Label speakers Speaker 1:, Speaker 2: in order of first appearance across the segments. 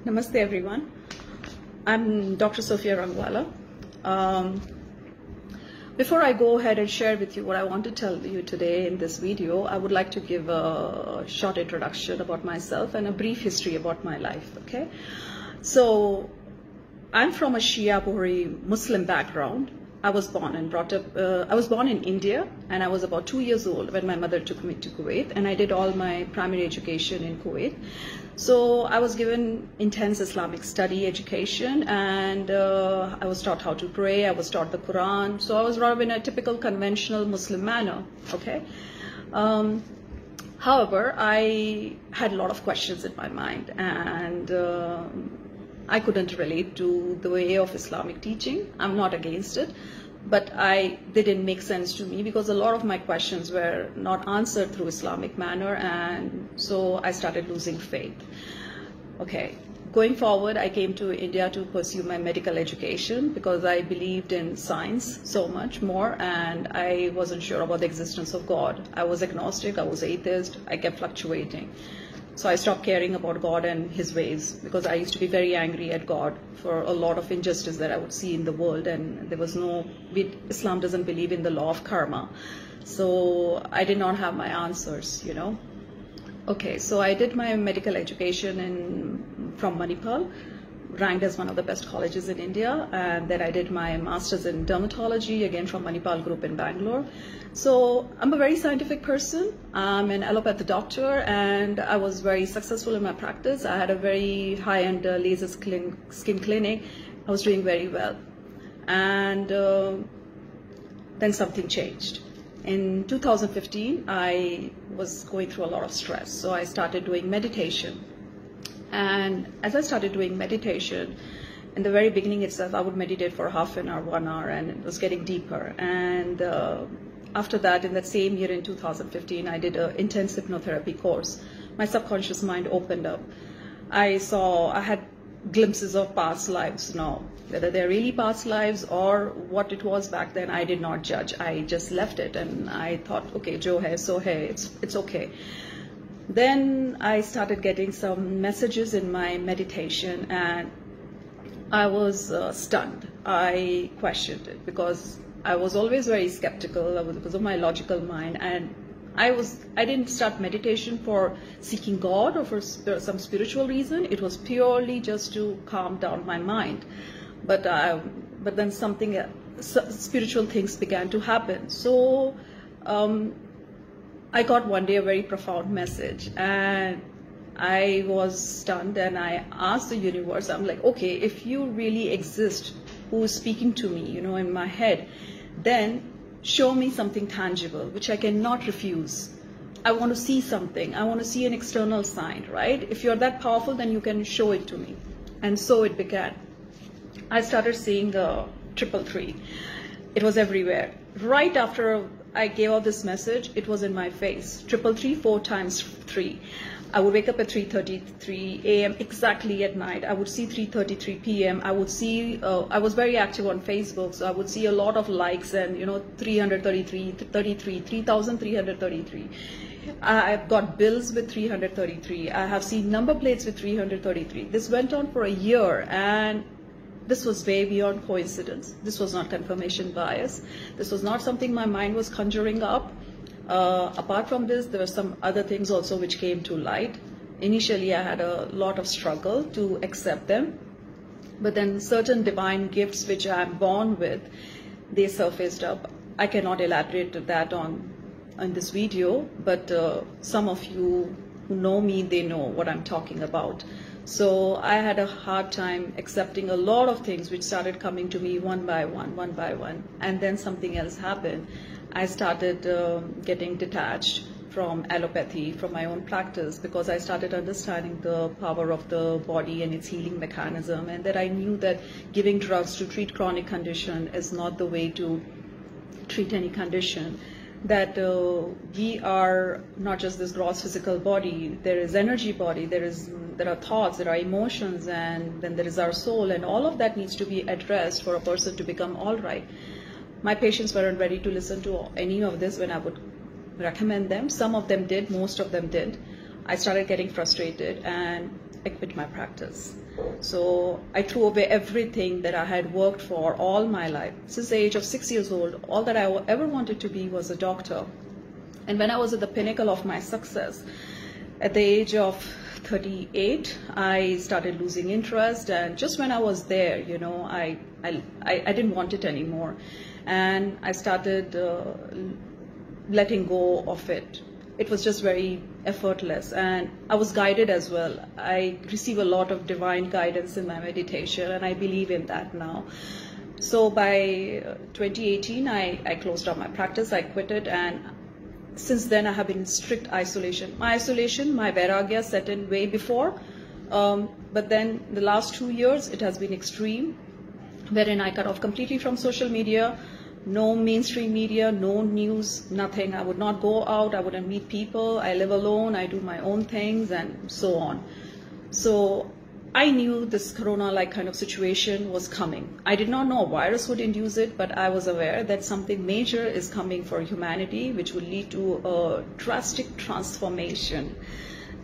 Speaker 1: Namaste everyone. I'm Dr. Sophia Rangwala. Before I go ahead and share with you what I want to tell you today in this video, I would like to give a short introduction about myself and a brief history about my life. Okay, so I'm from a Shia Bohri Muslim background. I was born and brought up, I was born in India, and I was about 2 years old when my mother took me to Kuwait, and I did all my primary education in Kuwait. So I was given intense Islamic study education, and I was taught how to pray, I was taught the Quran, so I was brought up in a typical conventional Muslim manner, okay? However, I had a lot of questions in my mind, and I couldn't relate to the way of Islamic teaching. I'm not against it, but they didn't make sense to me because a lot of my questions were not answered through Islamic manner, and so I started losing faith. Okay, going forward, I came to India to pursue my medical education because I believed in science so much more, and I wasn't sure about the existence of God. I was agnostic, I was atheist, I kept fluctuating. So I stopped caring about God and His ways because I used to be very angry at God for a lot of injustice that I would see in the world, and there was Islam doesn't believe in the law of karma. So I did not have my answers, you know. Okay, so I did my medical education from Manipal, ranked as one of the best colleges in India, and then I did my master's in dermatology, again from Manipal Group in Bangalore. So I'm a very scientific person. I'm an allopathy doctor, and I was very successful in my practice. I had a very high-end laser skin clinic. I was doing very well. And then something changed. In 2015, I was going through a lot of stress, so I started doing meditation. And as I started doing meditation, in the very beginning itself, I would meditate for half an hour, 1 hour, and it was getting deeper. And after that, in that same year in 2015, I did an intense hypnotherapy course. My subconscious mind opened up. I had glimpses of past lives now. Whether they're really past lives or what it was back then, I did not judge. I just left it, and I thought, okay, jo hai, so hai, it's okay. Then I started getting some messages in my meditation, and I was stunned. I questioned it because I was always very skeptical because of my logical mind, and I didn't start meditation for seeking God or for some spiritual reason. It was purely just to calm down my mind. But then spiritual things began to happen. So I got one day a very profound message, and I was stunned, and I asked the universe, I'm like, okay, if you really exist, who is speaking to me, you know, in my head, then show me something tangible, which I cannot refuse. I want to see something. I want to see an external sign, right? If you're that powerful, then you can show it to me. And so it began. I started seeing the 333. It was everywhere. Right after I gave out this message, it was in my face. 333, 4 times 3. I would wake up at 3:33 a.m. exactly at night. I would see 3:33 p.m. I would see, I was very active on Facebook, so I would see a lot of likes and, you know, 3,333. I've got bills with 333. I have seen number plates with 333. This went on for a year, and this was way beyond coincidence. This was not confirmation bias. This was not something my mind was conjuring up. Apart from this, there were some other things also which came to light. Initially, I had a lot of struggle to accept them, but then certain divine gifts which I am born with, they surfaced up. I cannot elaborate that on this video, but some of you who know me, they know what I'm talking about. So I had a hard time accepting a lot of things which started coming to me one by one, and then something else happened. I started getting detached from allopathy, from my own practice, because I started understanding the power of the body and its healing mechanism, and that I knew that giving drugs to treat chronic condition is not the way to treat any condition. That we are not just this gross physical body. There is energy body, there are thoughts, there are emotions, and then there is our soul, and all of that needs to be addressed for a person to become all right. My patients weren't ready to listen to any of this when I would recommend them. Some of them did, most of them did. I started getting frustrated and I quit my practice. So I threw away everything that I had worked for all my life. Since the age of 6 years old, all that I ever wanted to be was a doctor. And when I was at the pinnacle of my success, at the age of 38, I started losing interest, and just when I was there, you know, I didn't want it anymore, and I started letting go of it. It was just very effortless, and I was guided as well. I receive a lot of divine guidance in my meditation, and I believe in that now. So by 2018, I closed down my practice, I quit it, and since then I have been in strict isolation. My vairagya set in way before, but then the last 2 years it has been extreme, wherein I cut off completely from social media, no mainstream media, no news, nothing. I would not go out, I wouldn't meet people, I live alone, I do my own things and so on. So I knew this corona-like kind of situation was coming. I did not know a virus would induce it, but I was aware that something major is coming for humanity, which will lead to a drastic transformation.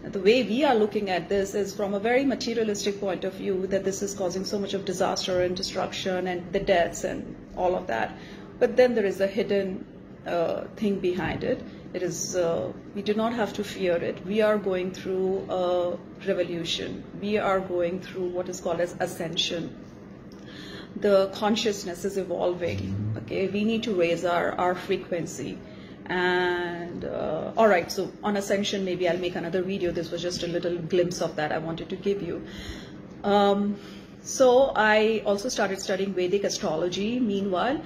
Speaker 1: The way we are looking at this is from a very materialistic point of view, that this is causing so much of disaster and destruction and the deaths and all of that. But then there is a hidden thing behind it. It is, we do not have to fear it. We are going through a revolution. We are going through what is called as ascension. The consciousness is evolving. Okay, we need to raise our frequency. And all right, so on ascension, maybe I'll make another video. This was just a little glimpse of that I wanted to give you. So I also started studying Vedic astrology. Meanwhile,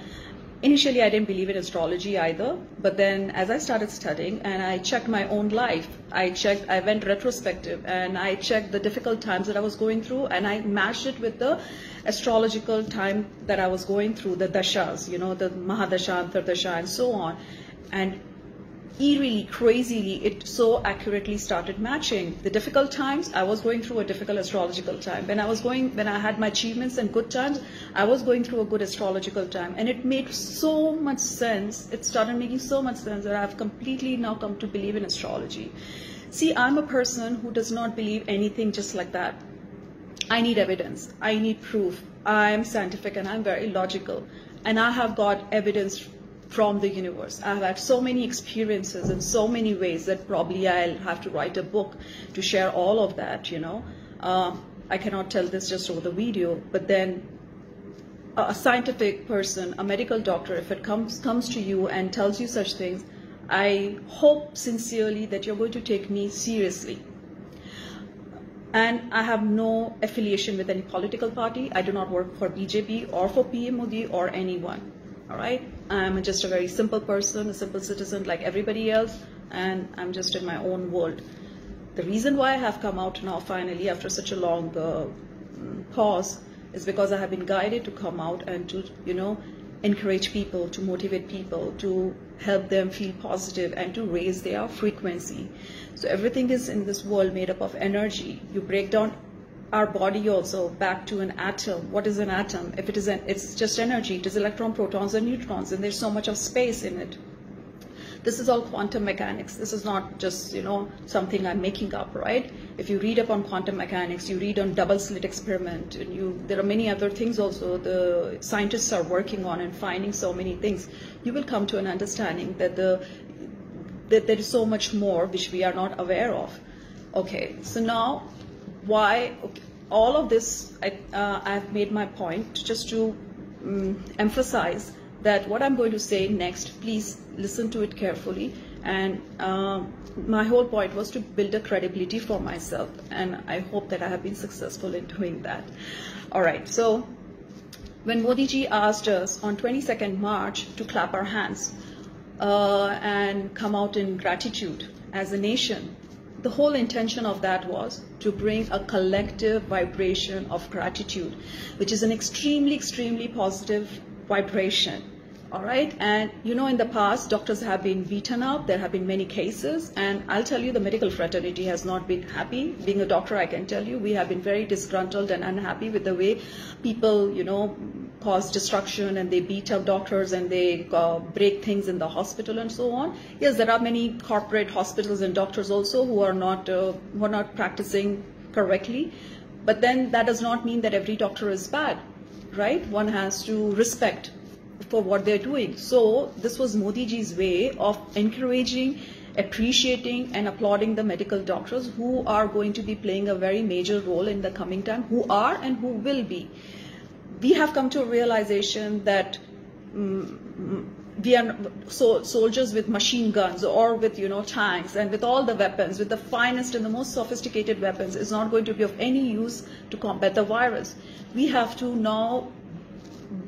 Speaker 1: initially, I didn't believe in astrology either, but then as I started studying and I checked my own life, I went retrospective and I checked the difficult times that I was going through, and I matched it with the astrological time that I was going through, the dashas, you know, the Mahadasha, Antardasha, and so on. And eerily, crazily, it so accurately started matching. The difficult times, I was going through a difficult astrological time. When I had my achievements and good times, I was going through a good astrological time. And it made so much sense. It started making so much sense that I've completely now come to believe in astrology. See, I'm a person who does not believe anything just like that. I need evidence. I need proof. I'm scientific and I'm very logical. And I have got evidence from the universe. I've had so many experiences in so many ways that probably I'll have to write a book to share all of that, you know. I cannot tell this just over the video, but then a scientific person, a medical doctor, if it comes to you and tells you such things, I hope sincerely that you're going to take me seriously. And I have no affiliation with any political party. I do not work for BJP or for PM Modi or anyone. All right, I'm just a very simple person, a simple citizen like everybody else, and I'm just in my own world. The reason why I have come out now finally after such a long pause is because I have been guided to come out and to, you know, encourage people, to motivate people, to help them feel positive and to raise their frequency. So everything is in this world made up of energy. You break down our body also back to an atom. What is an atom? If it is it's just energy. It is electron, protons, and neutrons, and there's so much of space in it. This is all quantum mechanics. This is not just, you know, something I'm making up, right? If you read up on quantum mechanics, you read on double slit experiment, and there are many other things also the scientists are working on and finding so many things. You will come to an understanding that that there is so much more which we are not aware of. Okay, so now why all of this, I've made my point just to emphasize that what I'm going to say next, please listen to it carefully. And my whole point was to build a credibility for myself, and I hope that I have been successful in doing that. All right, so when Modi ji asked us on 22nd March to clap our hands and come out in gratitude as a nation, the whole intention of that was to bring a collective vibration of gratitude, which is an extremely, extremely positive vibration. All right, and you know, in the past, doctors have been beaten up. There have been many cases, and I'll tell you, the medical fraternity has not been happy. Being a doctor, I can tell you, we have been very disgruntled and unhappy with the way people, you know, cause destruction and they beat up doctors and they break things in the hospital and so on. Yes, there are many corporate hospitals and doctors also who are not practicing correctly, but then that does not mean that every doctor is bad, right? One has to respect for what they're doing. So this was Modi ji's way of encouraging, appreciating and applauding the medical doctors who are going to be playing a very major role in the coming time, who are and who will be. We have come to a realization that we are soldiers with machine guns or with tanks and with all the weapons, with the finest and the most sophisticated weapons, is not going to be of any use to combat the virus. We have to now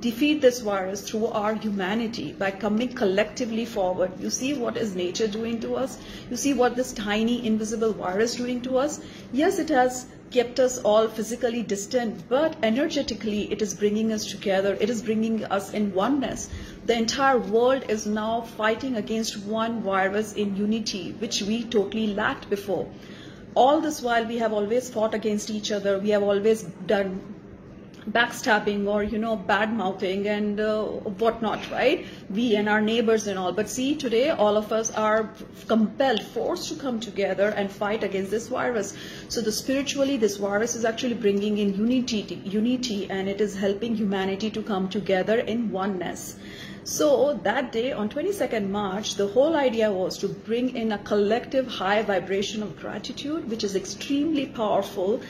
Speaker 1: defeat this virus through our humanity by coming collectively forward. You see what is nature doing to us? You see what this tiny invisible virus doing to us? Yes, it has kept us all physically distant, but energetically it is bringing us together. It is bringing us in oneness. The entire world is now fighting against one virus in unity, which we totally lacked before. All this while we have always fought against each other. We have always done backstabbing or bad mouthing and whatnot, right? We and our neighbors and all. But see, today all of us are compelled, forced to come together and fight against this virus. So spiritually, this virus is actually bringing in unity, and it is helping humanity to come together in oneness. So that day on 22nd March, the whole idea was to bring in a collective high vibration of gratitude, which is extremely powerful.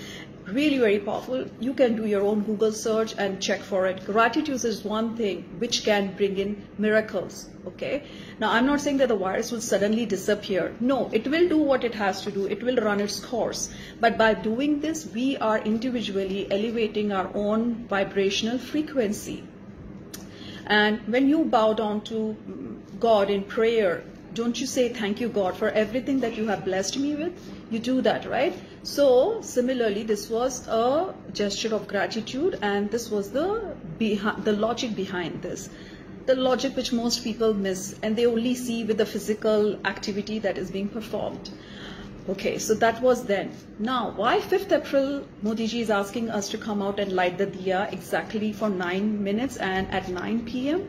Speaker 1: Really very powerful. You can do your own Google search and check for it. Gratitude is one thing which can bring in miracles. Okay. Now, I'm not saying that the virus will suddenly disappear. No, it will do what it has to do. It will run its course. But by doing this, we are individually elevating our own vibrational frequency. And when you bow down to God in prayer, don't you say, thank you, God, for everything that you have blessed me with? You do that, right? So similarly, this was a gesture of gratitude, and this was the logic behind this. The logic which most people miss, and they only see with the physical activity that is being performed. Okay, so that was then. Now, why 5th April, Modi ji is asking us to come out and light the diya exactly for 9 minutes and at 9 p.m.?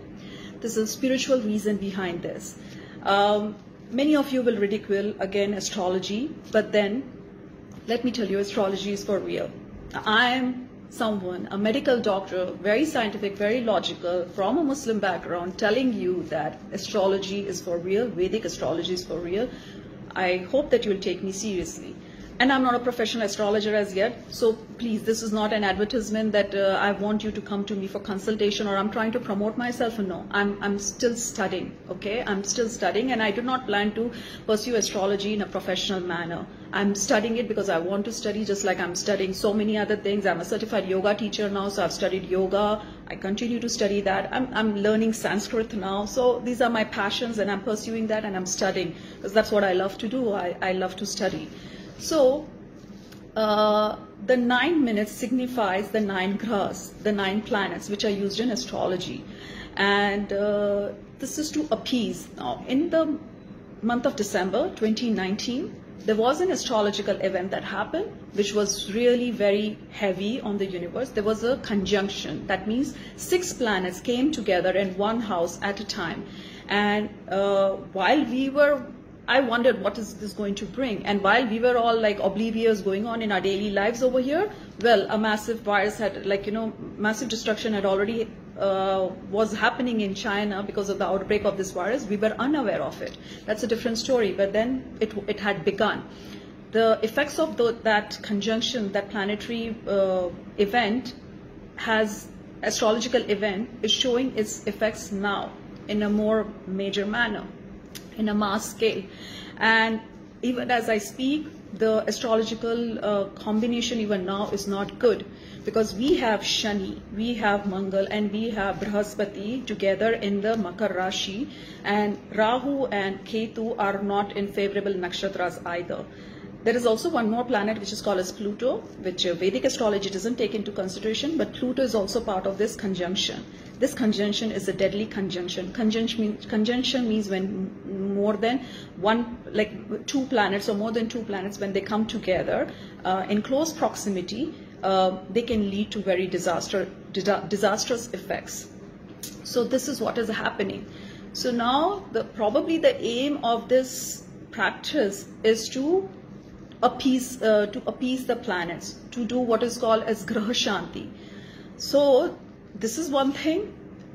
Speaker 1: There's a spiritual reason behind this. Many of you will ridicule, again, astrology, but then let me tell you, astrology is for real. I am someone, a medical doctor, very scientific, very logical, from a Muslim background, telling you that astrology is for real, Vedic astrology is for real. I hope that you will take me seriously. And I'm not a professional astrologer as yet, so please, this is not an advertisement that I want you to come to me for consultation or I'm trying to promote myself. No, I'm still studying, okay? I'm still studying, and I do not plan to pursue astrology in a professional manner. I'm studying it because I want to study, just like I'm studying so many other things. I'm a certified yoga teacher now, so I've studied yoga. I continue to study that. I'm learning Sanskrit now. So these are my passions, and I'm pursuing that, and I'm studying because that's what I love to do. I love to study. So the 9 minutes signifies the 9 grahas, the 9 planets, which are used in astrology. And this is to appease. Now, in the month of December 2019, there was an astrological event that happened, which was really very heavy on the universe. There was a conjunction. That means 6 planets came together in one house at a time. And while we were, I wondered, what is this going to bring? And while we were all like oblivious going on in our daily lives over here, well, a massive virus had, massive destruction had already was happening in China because of the outbreak of this virus. We were unaware of it. That's a different story, but then it had begun. The effects of that conjunction, that planetary event, astrological event, is showing its effects now in a more major manner, in a mass scale. And even as I speak, the astrological combination even now is not good, because we have Shani, we have Mangal, and we have Brihaspati together in the Makar Rashi, and Rahu and Ketu are not in favorable nakshatras either. There is also one more planet which is called as Pluto, which Vedic astrology doesn't take into consideration, but Pluto is also part of this conjunction. This conjunction is a deadly conjunction. Conjunction means when more than two planets or more than 2 planets, when they come together in close proximity, they can lead to very disastrous effects. So this is what is happening. So now probably the aim of this practice is to appease the planets, to do what is called as Graha Shanti. So this is one thing.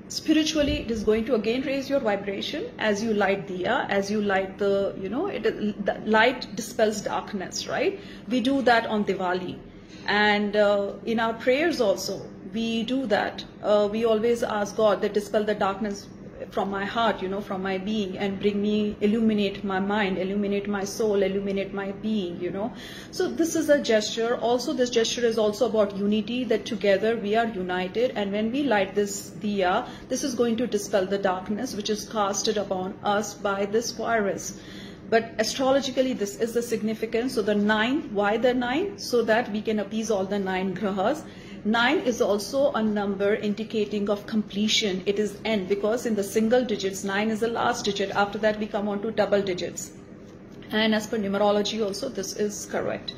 Speaker 1: Spiritually, it is going to again raise your vibration as you light diya, as you light the, the light dispels darkness, right? We do that on Diwali. And in our prayers also, we do that. We always ask God that dispel the darkness from my heart, from my being, and illuminate my mind, illuminate my soul, illuminate my being, So this is a gesture. Also, this gesture is also about unity, that together we are united. And when we light this diya, this is going to dispel the darkness which is casted upon us by this virus. But astrologically, this is the significance. So the 9, why the 9? So that we can appease all the 9 grahas. 9 is also a number indicating of completion. It is end, because in the single digits, 9 is the last digit. After that, we come on to double digits. And as per numerology also, this is correct.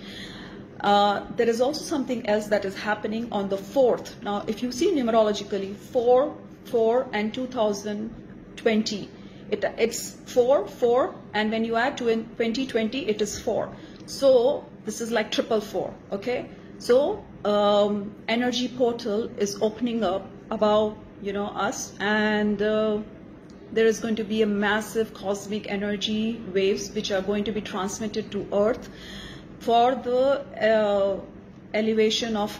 Speaker 1: There is also something else that is happening on the 4th. Now, if you see numerologically, 4, and 2020, it's 4, and when you add to 2020, it is 4. So this is like 444, okay? So energy portal is opening up above, us, and there is going to be a massive cosmic energy waves which are going to be transmitted to Earth for the elevation of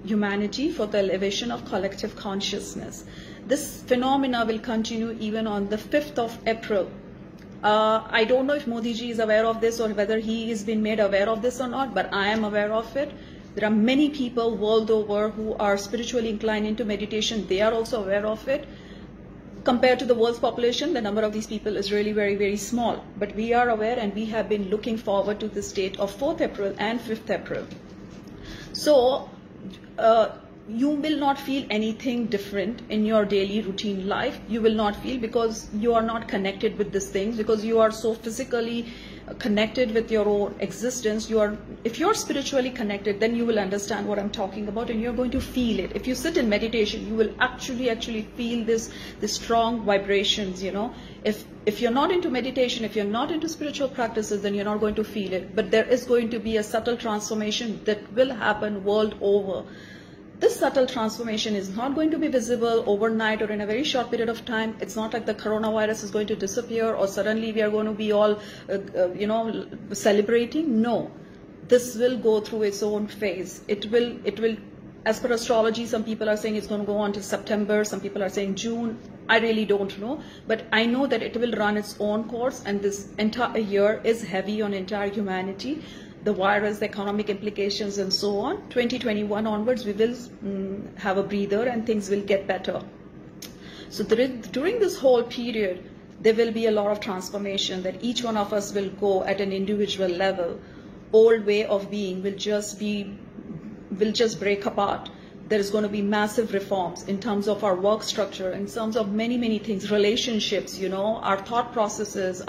Speaker 1: humanity, for the elevation of collective consciousness. This phenomena will continue even on the 5th of April. I don't know if Modi ji is aware of this or whether he has been made aware of this or not, but I am aware of it. There are many people world over who are spiritually inclined into meditation. They are also aware of it. Compared to the world's population, the number of these people is really very, very small. But we are aware, and we have been looking forward to this date of 4th April and 5th April. So you will not feel anything different in your daily routine life. You will not feel, because you are not connected with these things, because you are so physically connected with your own existence. If you're spiritually connected, then you will understand what I'm talking about, and you're going to feel it. If you sit in meditation, you will actually feel this strong vibrations, If you're not into meditation, if you're not into spiritual practices, then you're not going to feel it. But there is going to be a subtle transformation that will happen world over. This subtle transformation is not going to be visible overnight or in a very short period of time. It's not like the coronavirus is going to disappear or suddenly we are going to be all, celebrating. No, this will go through its own phase. It will, as per astrology, some people are saying it's going to go on to September. Some people are saying June. I really don't know. But I know that it will run its own course, and this entire year is heavy on entire humanity. The virus, the economic implications, and so on. 2021 onwards, we will have a breather and things will get better. So during this whole period, there will be a lot of transformation that each one of us will go at an individual level. Old way of being will just break apart. There is going to be massive reforms in terms of our work structure, in terms of many, many things, relationships, our thought processes,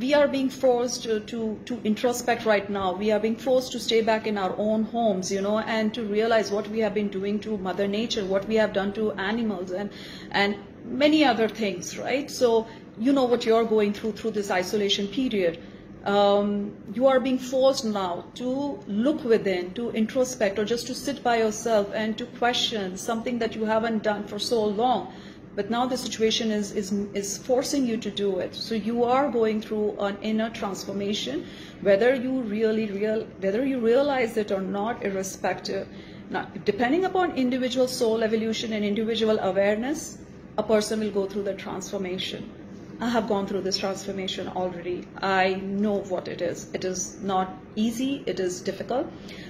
Speaker 1: we are being forced to introspect right now. We are being forced to stay back in our own homes, and to realize what we have been doing to Mother Nature, what we have done to animals, and many other things, right? So you know what you're going through this isolation period. You are being forced now to look within, to introspect, or just to sit by yourself and to question something that you haven't done for so long. But now the situation is forcing you to do it. So you are going through an inner transformation, whether you realize it or not, irrespective. Now, depending upon individual soul evolution and individual awareness, a person will go through the transformation. I have gone through this transformation already. I know what it is. It is not easy. It is difficult.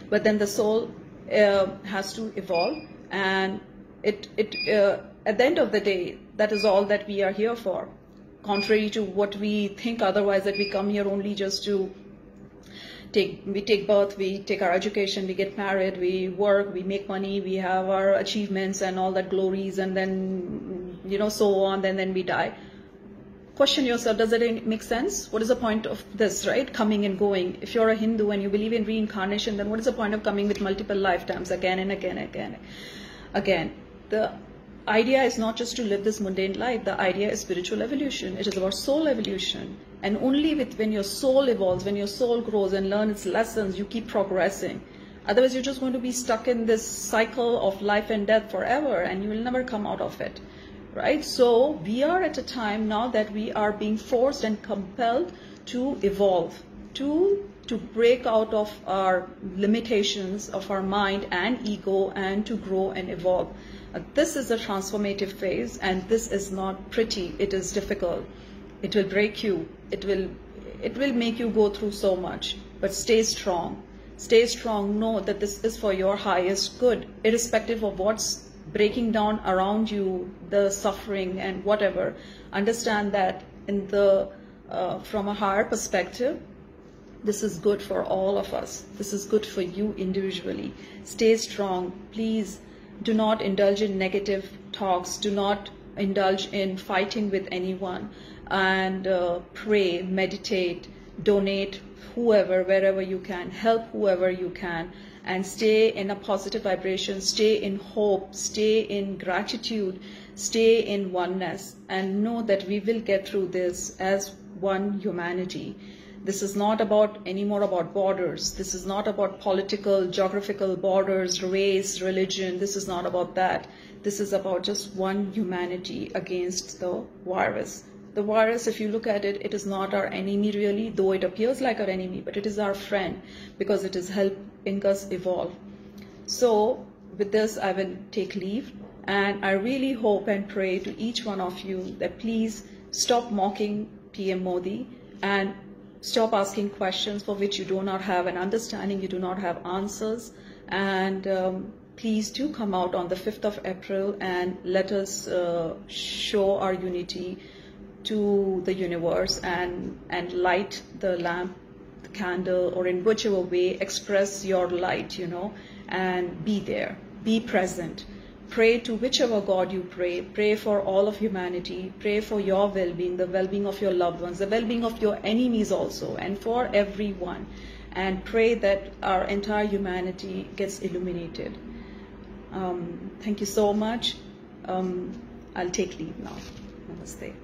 Speaker 1: But then the soul has to evolve, and at the end of the day, that is all that we are here for. Contrary to what we think otherwise, that we come here only just to take birth, we take our education, we get married, we work, we make money, we have our achievements and all that glories, and then, so on, and then we die. question yourself, does it make sense? What is the point of this, right? Coming and going. If you're a Hindu and you believe in reincarnation, then what is the point of coming with multiple lifetimes again and again and again? Again, the idea is not just to live this mundane life. The idea is spiritual evolution. It is about soul evolution. And only when your soul evolves, when your soul grows and learns its lessons, you keep progressing. Otherwise, you're just going to be stuck in this cycle of life and death forever, and you will never come out of it. Right? So we are at a time now that we are being forced and compelled to evolve, to break out of our limitations of our mind and ego, and to grow and evolve. This is a transformative phase, and this is not pretty. It is difficult. It will break you. It will make you go through so much. But stay strong. Stay strong. Know that this is for your highest good, irrespective of what's breaking down around you, the suffering and whatever. Understand that from a higher perspective, this is good for all of us. This is good for you individually. Stay strong. Please do not indulge in negative talks. Do not indulge in fighting with anyone. And pray, meditate, donate whoever, wherever you can, help whoever you can, and stay in a positive vibration, stay in hope, stay in gratitude, stay in oneness, and know that we will get through this as one humanity. This is not anymore about borders. This is not about political, geographical borders, race, religion. This is not about that. This is about just one humanity against the virus. The virus, if you look at it, it is not our enemy really, though it appears like our enemy, but it is our friend because it is helping us evolve. So with this, I will take leave, and I really hope and pray to each one of you that please stop mocking PM Modi and stop asking questions for which you do not have an understanding, you do not have answers, and please do come out on the 5th of April and let us show our unity to the universe and light the lamp, the candle, or in whichever way express your light, and be there, be present. Pray to whichever God you pray. Pray for all of humanity. Pray for your well-being, the well-being of your loved ones, the well-being of your enemies also, and for everyone. And pray that our entire humanity gets illuminated. Thank you so much. I'll take leave now. Namaste.